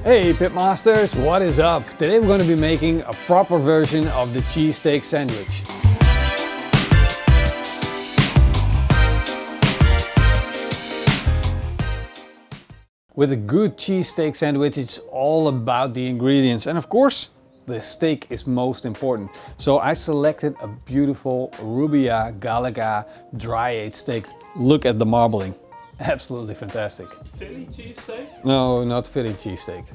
Hey Pitmasters, what is up? Today we're going to be making a proper version of the cheesesteak sandwich. With a good cheesesteak sandwich, it's all about the ingredients, and of course the steak is most important. So I selected a beautiful Rubia Galaga dry-aged steak. Look at the marbling. Absolutely fantastic. Philly cheesesteak? No, not Philly cheesesteak.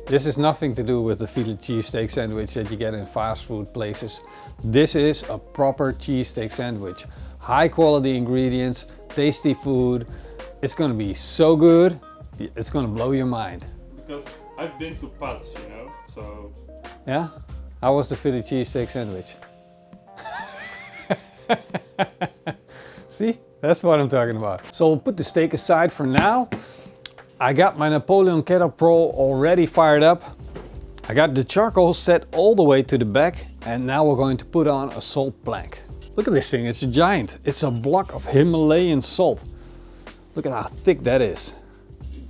This is nothing to do with the Philly cheesesteak sandwich that you get in fast food places. This is a proper cheesesteak sandwich. High quality ingredients, tasty food. It's gonna be so good, it's gonna blow your mind. Because I've been to Pats, you know, so... Yeah? How was the Philly cheesesteak sandwich? See? That's what I'm talking about. So we'll put the steak aside for now. I got my Napoleon Kettle Pro already fired up. I got the charcoal set all the way to the back, and now we're going to put on a salt plank. Look at this thing, it's a giant. It's a block of Himalayan salt. Look at how thick that is.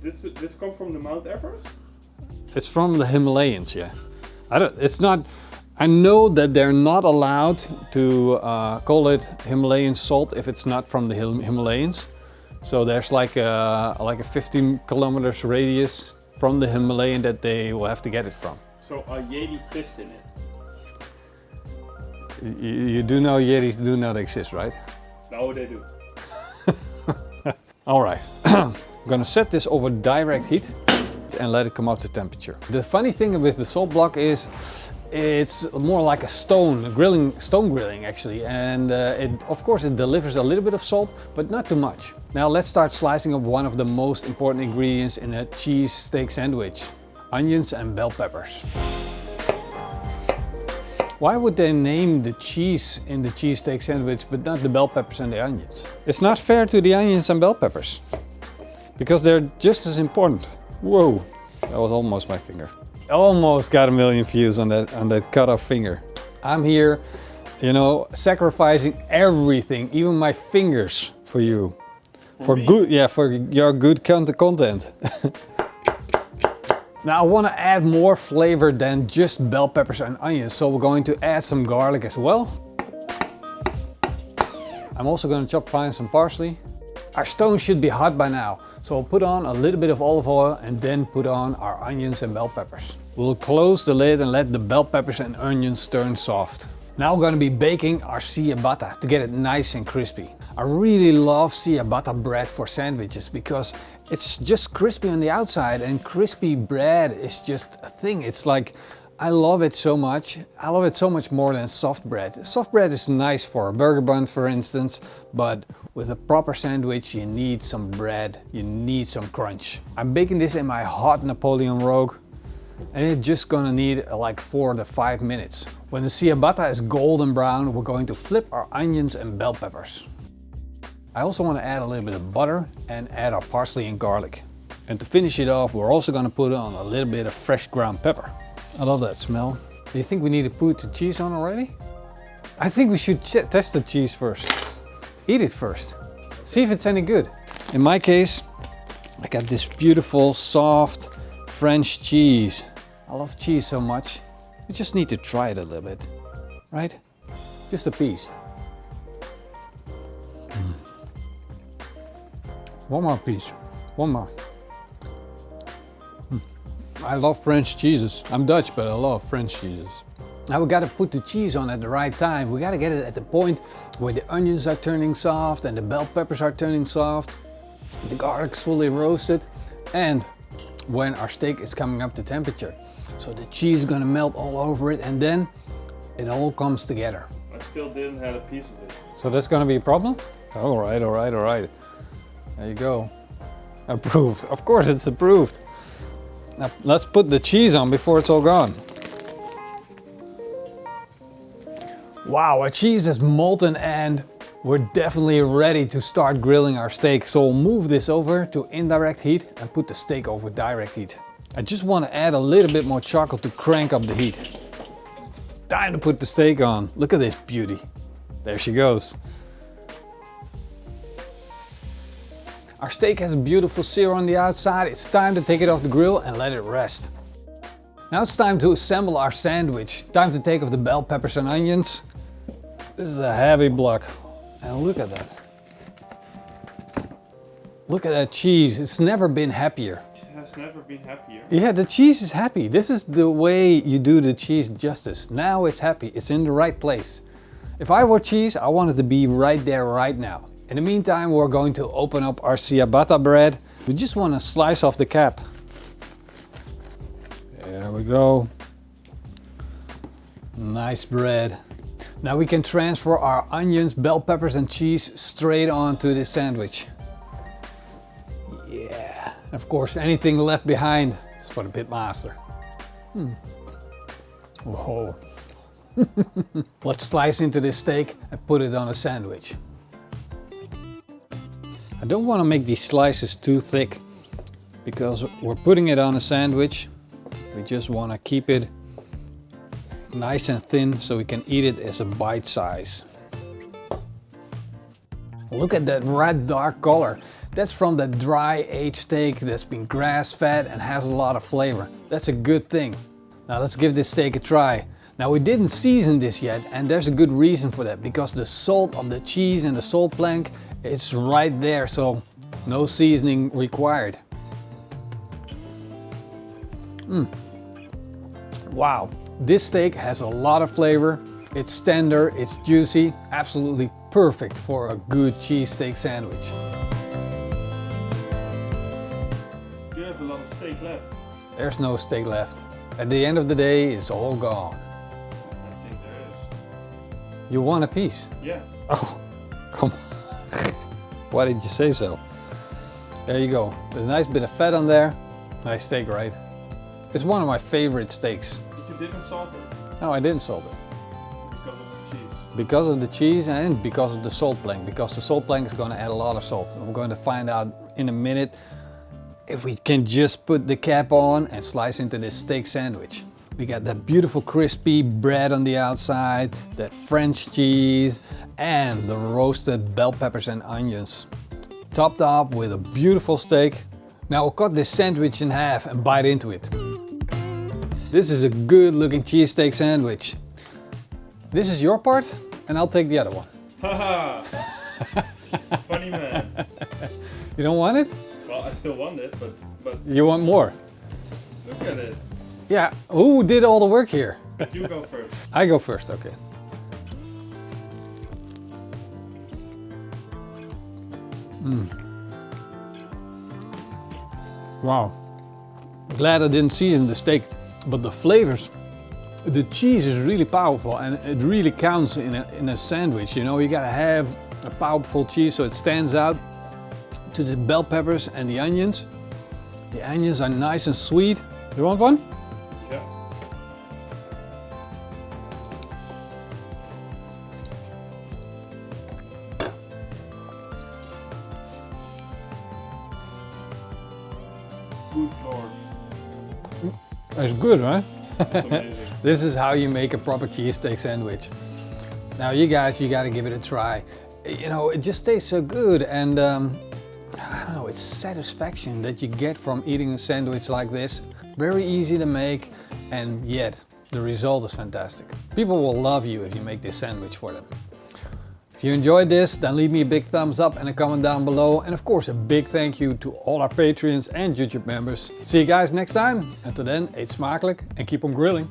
This come from the Mount Everest? It's from the Himalayas, yeah. I know that they're not allowed to call it Himalayan salt if it's not from the Himalayas. So there's like a 15 kilometers radius from the Himalayan that they will have to get it from. So a Yeti pissed in it? You do know Yetis do not exist, right? No, they do. All right, I'm gonna set this over direct heat and let it come up to temperature. The funny thing with the salt block is it's more like a stone grilling actually, and of course it delivers a little bit of salt, but not too much. Now let's start slicing up one of the most important ingredients in a cheesesteak sandwich: onions and bell peppers. Why would they name the cheese in the cheesesteak sandwich but not the bell peppers and the onions? It's not fair to the onions and bell peppers, because they're just as important. Whoa, that was almost my finger. Almost got 1 million views on that cut off finger. I'm here, you know, sacrificing everything, even my fingers for you. For your good content. Now I want to add more flavor than just bell peppers and onions, so we're going to add some garlic as well. I'm also going to chop fine some parsley. Our stone should be hot by now, so we'll put on a little bit of olive oil and then put on our onions and bell peppers. We'll close the lid and let the bell peppers and onions turn soft. Now we're going to be baking our ciabatta to get it nice and crispy. I really love ciabatta bread for sandwiches because it's just crispy on the outside, and crispy bread is just a thing. It's like, I love it so much. I love it so much more than soft bread. Soft bread is nice for a burger bun, for instance, but with a proper sandwich you need some bread, you need some crunch. I'm baking this in my hot Napoleon Rogue, and it's just gonna need like 4 to 5 minutes. When the ciabatta is golden brown, we're going to flip our onions and bell peppers. I also want to add a little bit of butter and add our parsley and garlic. And to finish it off, we're also gonna put on a little bit of fresh ground pepper. I love that smell. Do you think we need to put the cheese on already? I think we should test the cheese first. Eat it first. See if it's any good. In my case, I got this beautiful, soft French cheese. I love cheese so much. You just need to try it a little bit, right? Just a piece. One more piece. One more. I love French cheeses. I'm Dutch, but I love French cheeses. Now we gotta put the cheese on at the right time. We gotta get it at the point where the onions are turning soft and the bell peppers are turning soft, the garlic's fully roasted, and when our steak is coming up to temperature. So the cheese is gonna melt all over it, and then it all comes together. I still didn't have a piece of it. So that's gonna be a problem? All right, all right, all right. There you go. Approved. Of course it's approved. Now let's put the cheese on before it's all gone. Wow, our cheese is molten and we're definitely ready to start grilling our steak. So we'll move this over to indirect heat and put the steak over direct heat. I just want to add a little bit more charcoal to crank up the heat. Time to put the steak on. Look at this beauty. There she goes. Our steak has a beautiful sear on the outside. It's time to take it off the grill and let it rest. Now it's time to assemble our sandwich. Time to take off the bell peppers and onions. This is a heavy block. And look at that. Look at that cheese. It's never been happier. It has never been happier. Yeah, the cheese is happy. This is the way you do the cheese justice. Now it's happy. It's in the right place. If I were cheese, I want it to be right there right now. In the meantime, we're going to open up our ciabatta bread. We just want to slice off the cap. There we go. Nice bread. Now we can transfer our onions, bell peppers and cheese straight onto this sandwich. Yeah. Of course, anything left behind is for the Pitmaster. Whoa. Let's slice into this steak and put it on a sandwich. I don't want to make these slices too thick because we're putting it on a sandwich. We just want to keep it nice and thin so we can eat it as a bite size. Look at that red dark color. That's from the dry aged steak that's been grass fed and has a lot of flavor. That's a good thing. Now let's give this steak a try. Now we didn't season this yet, and there's a good reason for that, because the salt of the cheese and the salt plank, it's right there, so no seasoning required. Wow, this steak has a lot of flavor. It's tender, it's juicy, absolutely perfect for a good cheesesteak sandwich. You have a lot of steak left. There's no steak left. At the end of the day, it's all gone. I think there is. You want a piece? Yeah. Oh, come on. Why did you say so? There you go. There's a nice bit of fat on there. Nice steak, right? It's one of my favorite steaks. But you didn't salt it. No, I didn't salt it. Because of the cheese. Because of the cheese and because of the salt plank. Because the salt plank is going to add a lot of salt. I'm going to find out in a minute if we can just put the cap on and slice into this steak sandwich. We got that beautiful crispy bread on the outside, that French cheese, and the roasted bell peppers and onions. Topped up with a beautiful steak. Now we'll cut this sandwich in half and bite into it. This is a good looking cheesesteak sandwich. This is your part and I'll take the other one. Haha! Funny man. You don't want it? Well, I still want it, but You want more? look at it. Yeah, who did all the work here? You go first. I go first, okay. Wow. Glad I didn't season the steak, but the flavors, the cheese is really powerful and it really counts in a sandwich. You know, you gotta have a powerful cheese so it stands out to the bell peppers and the onions. The onions are nice and sweet. You want one? Yeah. Good lord. It's good, right? That's amazing. This is how you make a proper cheesesteak sandwich. Now you guys, you gotta give it a try. You know, it just tastes so good, and I don't know, it's satisfaction that you get from eating a sandwich like this. Very easy to make, and yet the result is fantastic. People will love you if you make this sandwich for them. If you enjoyed this, then leave me a big thumbs up and a comment down below. And of course, a big thank you to all our Patreons and YouTube members. See you guys next time. Until then, eet smakelijk and keep on grilling.